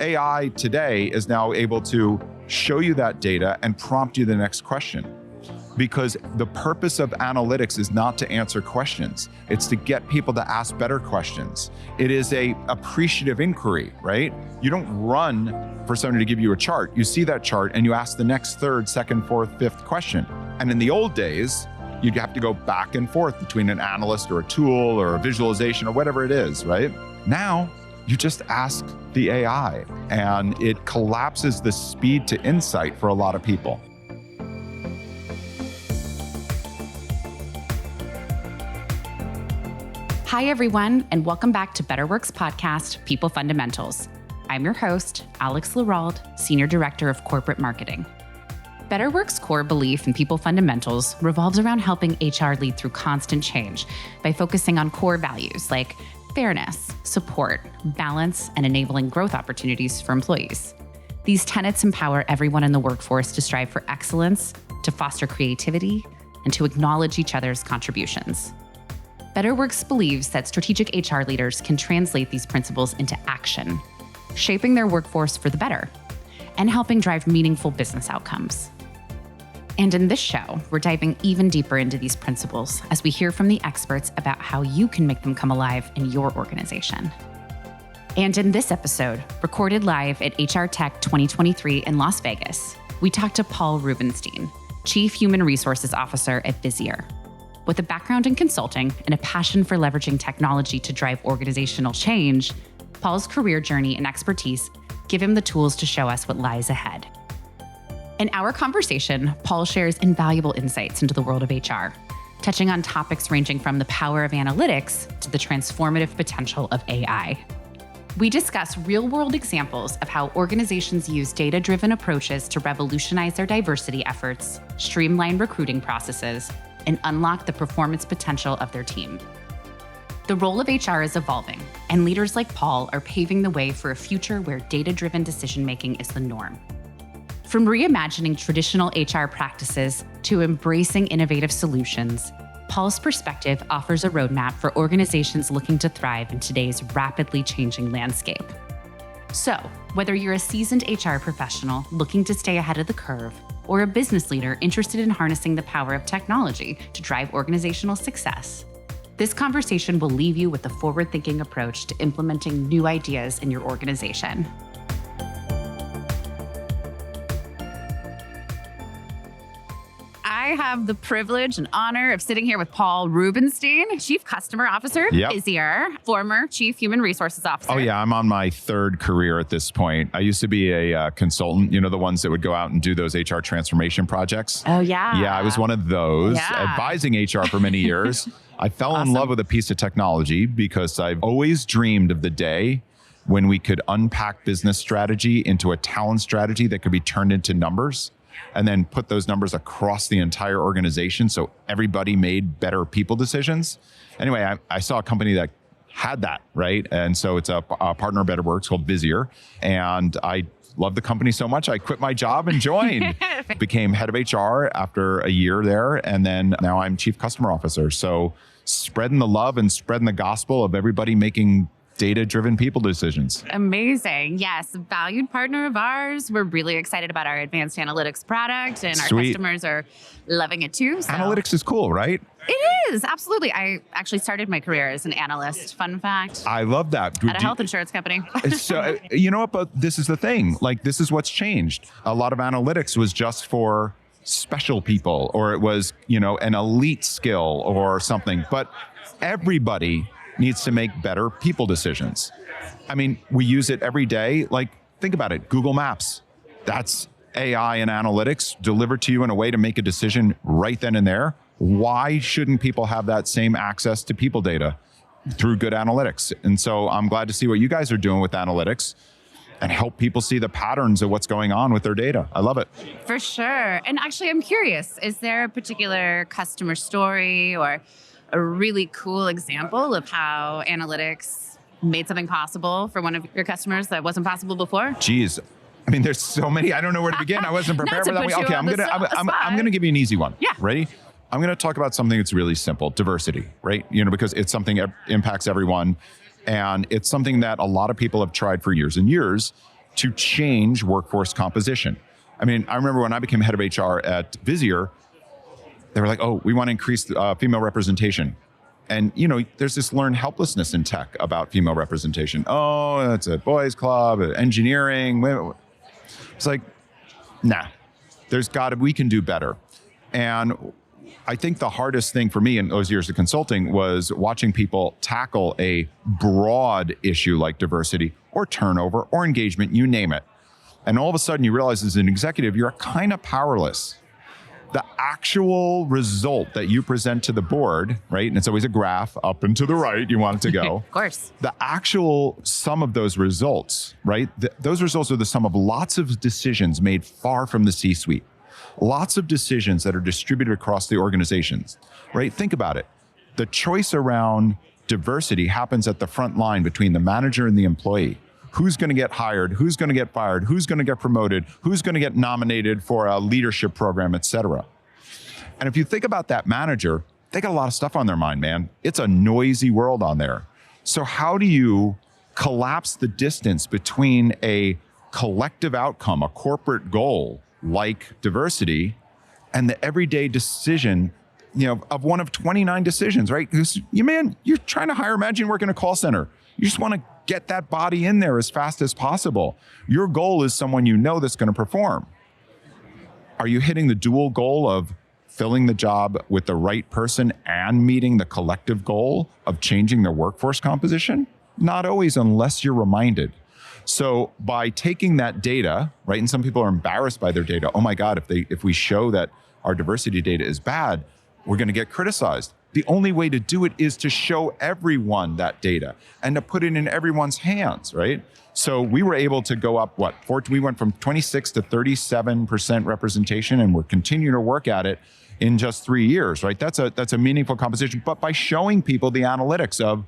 AI today is now able to show you that data and prompt you the next question. Because the purpose of analytics is not to answer questions. It's to get people to ask better questions. It is a appreciative inquiry, right? You don't run for somebody to give you a chart. You see that chart and you ask the next third, second, fourth, fifth question. And in the old days, you'd have to go back and forth between an analyst or a tool or a visualization or whatever it is, right? Now, you just ask the AI and it collapses the speed to insight for a lot of people. Hi, everyone, and welcome back to Betterworks podcast, People Fundamentals. I'm your host, Alex Lerald, Senior Director of Corporate Marketing. Betterworks' core belief in people fundamentals revolves around helping HR lead through constant change by focusing on core values like fairness, support, balance, and enabling growth opportunities for employees. These tenets empower everyone in the workforce to strive for excellence, to foster creativity, and to acknowledge each other's contributions. Betterworks believes that strategic HR leaders can translate these principles into action, shaping their workforce for the better, and helping drive meaningful business outcomes. And in this show, we're diving even deeper into these principles as we hear from the experts about how you can make them come alive in your organization. And in this episode, recorded live at HR Tech 2023 in Las Vegas, we talked to Paul Rubenstein, Chief Human Resources Officer at Visier. With a background in consulting and a passion for leveraging technology to drive organizational change, Paul's career journey and expertise give him the tools to show us what lies ahead. In our conversation, Paul shares invaluable insights into the world of HR, touching on topics ranging from the power of analytics to the transformative potential of AI. We discuss real-world examples of how organizations use data-driven approaches to revolutionize their diversity efforts, streamline recruiting processes, and unlock the performance potential of their team. The role of HR is evolving, and leaders like Paul are paving the way for a future where data-driven decision-making is the norm. From reimagining traditional HR practices to embracing innovative solutions, Paul's perspective offers a roadmap for organizations looking to thrive in today's rapidly changing landscape. So, whether you're a seasoned HR professional looking to stay ahead of the curve, or a business leader interested in harnessing the power of technology to drive organizational success, this conversation will leave you with a forward-thinking approach to implementing new ideas in your organization. I have the privilege and honor of sitting here with Paul Rubenstein, Chief Customer Officer at Visier, former Chief Human Resources Officer. Oh yeah, I'm on my third career at this point. I used to be a consultant, you know, the ones that would go out and do those HR transformation projects. Oh yeah. Yeah, I was one of those, advising HR for many years. I fell in love with a piece of technology because I've always dreamed of the day when we could unpack business strategy into a talent strategy that could be turned into numbers, and then put those numbers across the entire organization so everybody made better people decisions. Anyway, I saw a company that had that, right? And so it's a partner of Betterworks called Visier. And I love the company so much, I quit my job and joined. Became head of HR after a year there. And then now I'm Chief Customer Officer. So spreading the love and spreading the gospel of everybody making data-driven people decisions. Amazing. Yes, valued partner of ours. We're really excited about our advanced analytics product, and our customers are loving it too. So. Analytics is cool, right? It is, absolutely. I actually started my career as an analyst. Fun fact. I love that. At a health insurance company. So, you know what, but this is the thing. Like, this is what's changed. A lot of analytics was just for special people, or it was, you know, an elite skill or something. But everybody needs to make better people decisions. I mean, we use it every day. Like, think about it. Google Maps. That's AI and analytics delivered to you in a way to make a decision right then and there. Why shouldn't people have that same access to people data through good analytics? And so I'm glad to see what you guys are doing with analytics and help people see the patterns of what's going on with their data. I love it. For sure. And actually, I'm curious, is there a particular customer story or a really cool example of how analytics made something possible for one of your customers that wasn't possible before? Geez. I mean, there's so many. I don't know where to begin. I wasn't prepared for that. Okay, I'm gonna give you an easy one. Yeah. Ready? I'm gonna talk about something that's really simple: diversity, right? You know, because it's something that impacts everyone, and it's something that a lot of people have tried for years and years. to change workforce composition. I mean, I remember when I became head of HR at Visier, they were like, oh, we want to increase female representation. And, there's this learned helplessness in tech about female representation. Oh, it's a boys club, engineering. It's like, nah, we can do better. And I think the hardest thing for me in those years of consulting was watching people tackle a broad issue like diversity or turnover or engagement, you name it. And all of a sudden you realize as an executive, you're kind of powerless. The actual result that you present to the board, right? And it's always a graph up and to the right, you want it to go. Of course. The actual sum of those results, right? Those results are the sum of lots of decisions made far from the C-suite. Lots of decisions that are distributed across the organizations, right? Think about it. The choice around diversity happens at the front line between the manager and the employee. Who's going to get hired? Who's going to get fired? Who's going to get promoted? Who's going to get nominated for a leadership program, et cetera? And if you think about that manager, they got a lot of stuff on their mind, man. It's a noisy world on there. So how do you collapse the distance between a collective outcome, a corporate goal like diversity, and the everyday decision, of one of 29 decisions, right? Because you're trying to hire, imagine working in a call center. You just want to get that body in there as fast as possible. Your goal is someone that's going to perform. Are you hitting the dual goal of filling the job with the right person and meeting the collective goal of changing their workforce composition? Not always, unless you're reminded. So by taking that data, right, and some people are embarrassed by their data. Oh my God, if we show that our diversity data is bad, we're going to get criticized. The only way to do it is to show everyone that data and to put it in everyone's hands, right? So we were able to go up, we went from 26 to 37% representation, and we're continuing to work at it in just 3 years, right? That's a meaningful composition, but by showing people the analytics of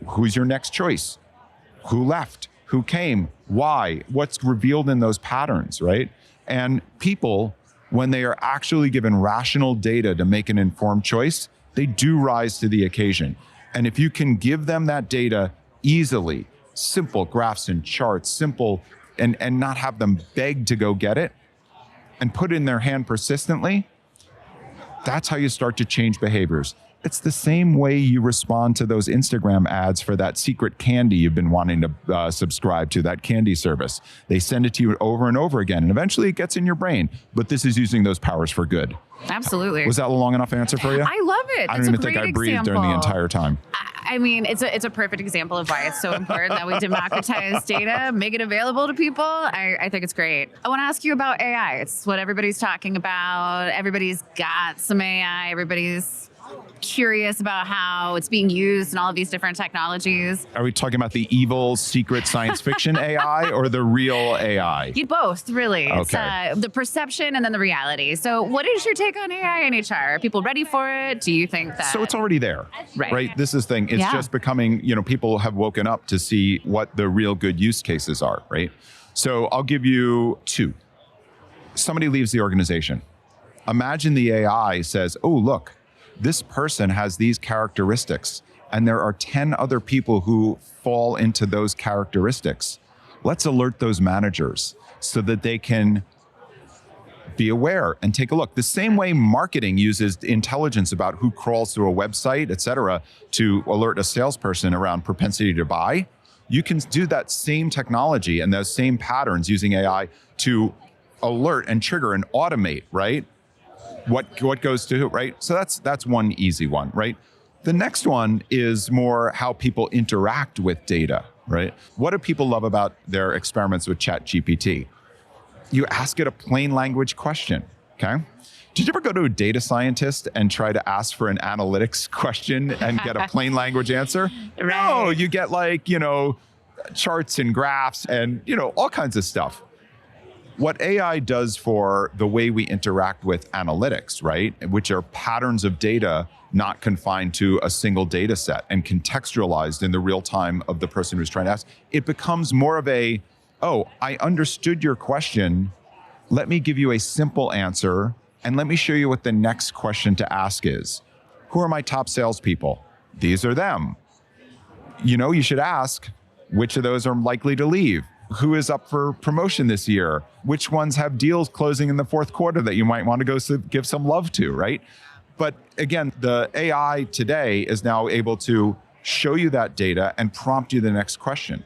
who's your next choice, who left, who came, why, what's revealed in those patterns, right? And people, when they are actually given rational data to make an informed choice, they do rise to the occasion. And if you can give them that data easily, simple graphs and charts, simple, and not have them beg to go get it, and put it in their hand persistently, that's how you start to change behaviors. It's the same way you respond to those Instagram ads for that secret candy you've been wanting to subscribe to, that candy service. They send it to you over and over again, and eventually it gets in your brain. But this is using those powers for good. Absolutely. Was that a long enough answer for you? I love it. I don't even think I breathed during the entire time. I mean, it's a perfect example of why it's so important that we democratize data, make it available to people. I think it's great. I want to ask you about AI. It's what everybody's talking about. Everybody's got some AI. Everybody's curious about how it's being used in all of these different technologies. Are we talking about the evil, secret science fiction AI or the real AI? Both, really. Okay. It's the perception and then the reality. So what is your take on AI and HR? Are people ready for it? Do you think that... So it's already there, right? This is the thing. It's just becoming, people have woken up to see what the real good use cases are, right? So I'll give you two. Somebody leaves the organization. Imagine the AI says, oh, look, this person has these characteristics, and there are 10 other people who fall into those characteristics. Let's alert those managers so that they can be aware and take a look. The same way marketing uses intelligence about who crawls through a website, et cetera, to alert a salesperson around propensity to buy, you can do that same technology and those same patterns using AI to alert and trigger and automate, right? What goes to who, right? So that's one easy one, right? The next one is more how people interact with data, right? What do people love about their experiments with ChatGPT? You ask it a plain language question, okay? Did you ever go to a data scientist and try to ask for an analytics question and get a plain language answer? Right. No, you get charts and graphs and, all kinds of stuff. What AI does for the way we interact with analytics, right, which are patterns of data not confined to a single data set and contextualized in the real time of the person who's trying to ask, it becomes more of a, oh, I understood your question. Let me give you a simple answer, and let me show you what the next question to ask is. Who are my top salespeople? These are them. You should ask, which of those are likely to leave? who is up for promotion this year? Which ones have deals closing in the fourth quarter that you might want to go give some love to, right? But again, the AI today is now able to show you that data and prompt you the next question.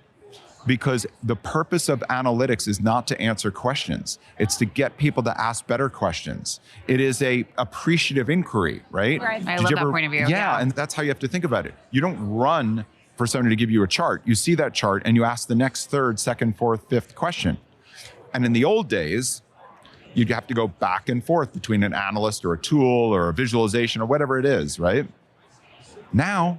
Because the purpose of analytics is not to answer questions. It's to get people to ask better questions. It is a appreciative inquiry, right? I love that point of view. Yeah, and that's how you have to think about it. You don't run for somebody to give you a chart. You see that chart and you ask the next third, second, fourth, fifth question. And in the old days, you'd have to go back and forth between an analyst or a tool or a visualization or whatever it is, right? Now,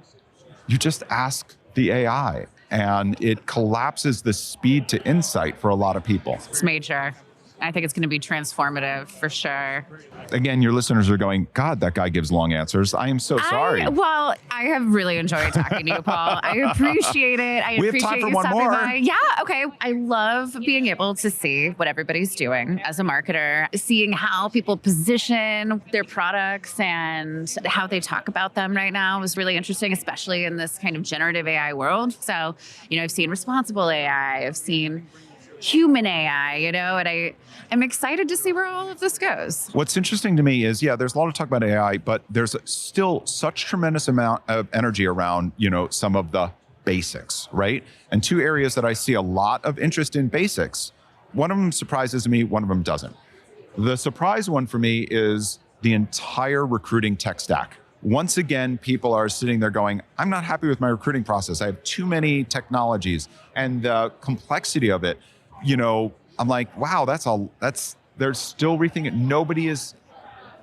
you just ask the AI. And it collapses the speed to insight for a lot of people. It's major. I think it's going to be transformative for sure. Again, your listeners are going, God, that guy gives long answers. I am so sorry. I have really enjoyed talking to you, Paul. I appreciate it. We have time for one more. By. Yeah, okay. I love being able to see what everybody's doing as a marketer, seeing how people position their products and how they talk about them right now is really interesting, especially in this kind of generative AI world. So, I've seen responsible AI, I've seen human AI, and I'm excited to see where all of this goes. What's interesting to me is, there's a lot of talk about AI, but there's still such tremendous amount of energy around, some of the basics, right? And two areas that I see a lot of interest in basics. One of them surprises me, one of them doesn't. The surprise one for me is the entire recruiting tech stack. Once again, people are sitting there going, I'm not happy with my recruiting process. I have too many technologies, and the complexity of it. I'm like, wow, they're still rethinking it. Nobody is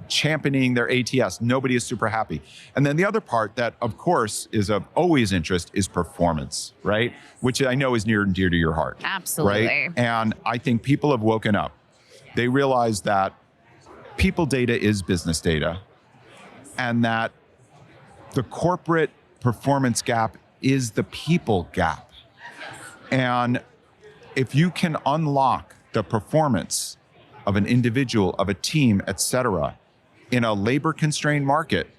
championing their ATS. Nobody is super happy. And then the other part that, of course, is of always interest is performance, right? Which I know is near and dear to your heart. Absolutely. Right? And I think people have woken up. They realize that people data is business data, and that the corporate performance gap is the people gap. And if you can unlock the performance of an individual, of a team, et cetera, in a labor-constrained market,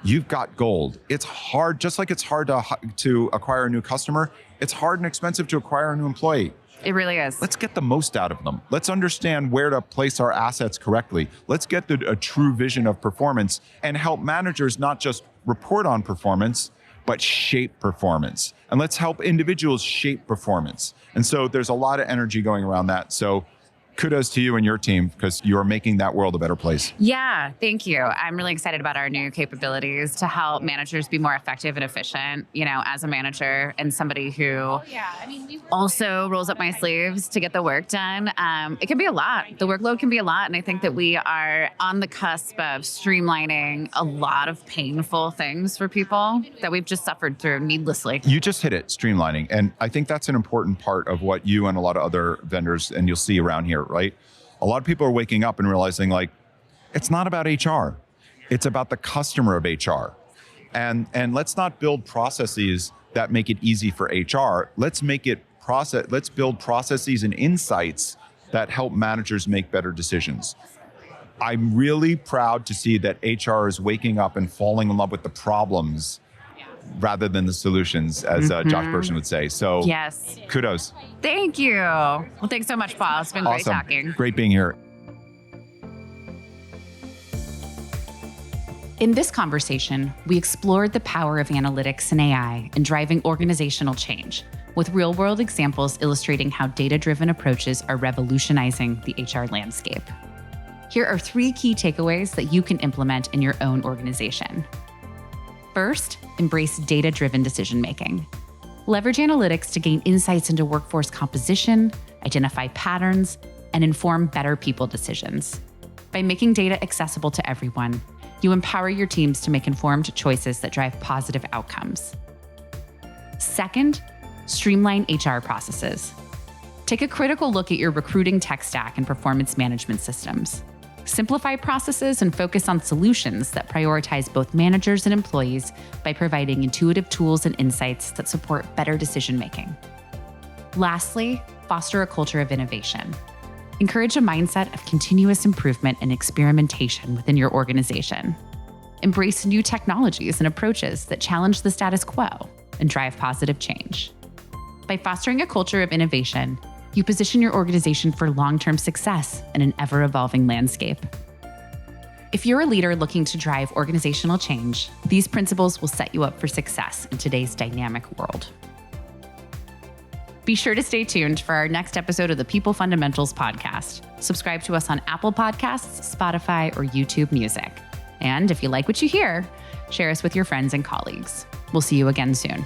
you've got gold. It's hard, just like it's hard to acquire a new customer, it's hard and expensive to acquire a new employee. It really is. Let's get the most out of them. Let's understand where to place our assets correctly. Let's get a true vision of performance and help managers not just report on performance, but shape performance. And let's help individuals shape performance. And so there's a lot of energy going around that. So kudos to you and your team, because you're making that world a better place. Yeah, thank you. I'm really excited about our new capabilities to help managers be more effective and efficient, as a manager and somebody who also rolls up my sleeves to get the work done. It can be a lot. The workload can be a lot. And I think that we are on the cusp of streamlining a lot of painful things for people that we've just suffered through needlessly. You just hit it, streamlining. And I think that's an important part of what you and a lot of other vendors, and you'll see around here, right? A lot of people are waking up and realizing, like, it's not about HR. It's about the customer of HR. And let's not build processes that make it easy for HR. Let's build processes and insights that help managers make better decisions. I'm really proud to see that HR is waking up and falling in love with the problems rather than the solutions, as Josh Bersin would say. So yes, kudos. Thank you. Well, thanks so much, Paul. It's been awesome. Great talking. Great being here. In this conversation, we explored the power of analytics and AI in driving organizational change, with real-world examples illustrating how data-driven approaches are revolutionizing the HR landscape. Here are 3 key takeaways that you can implement in your own organization. First, embrace data-driven decision-making. Leverage analytics to gain insights into workforce composition, identify patterns, and inform better people decisions. By making data accessible to everyone, you empower your teams to make informed choices that drive positive outcomes. Second, streamline HR processes. Take a critical look at your recruiting tech stack and performance management systems. Simplify processes and focus on solutions that prioritize both managers and employees by providing intuitive tools and insights that support better decision-making. Lastly, foster a culture of innovation. Encourage a mindset of continuous improvement and experimentation within your organization. Embrace new technologies and approaches that challenge the status quo and drive positive change. By fostering a culture of innovation, You position your organization for long-term success in an ever-evolving landscape. If you're a leader looking to drive organizational change, these principles will set you up for success in today's dynamic world. Be sure to stay tuned for our next episode of the People Fundamentals podcast. Subscribe to us on Apple Podcasts, Spotify, or YouTube Music. And if you like what you hear, share us with your friends and colleagues. We'll see you again soon.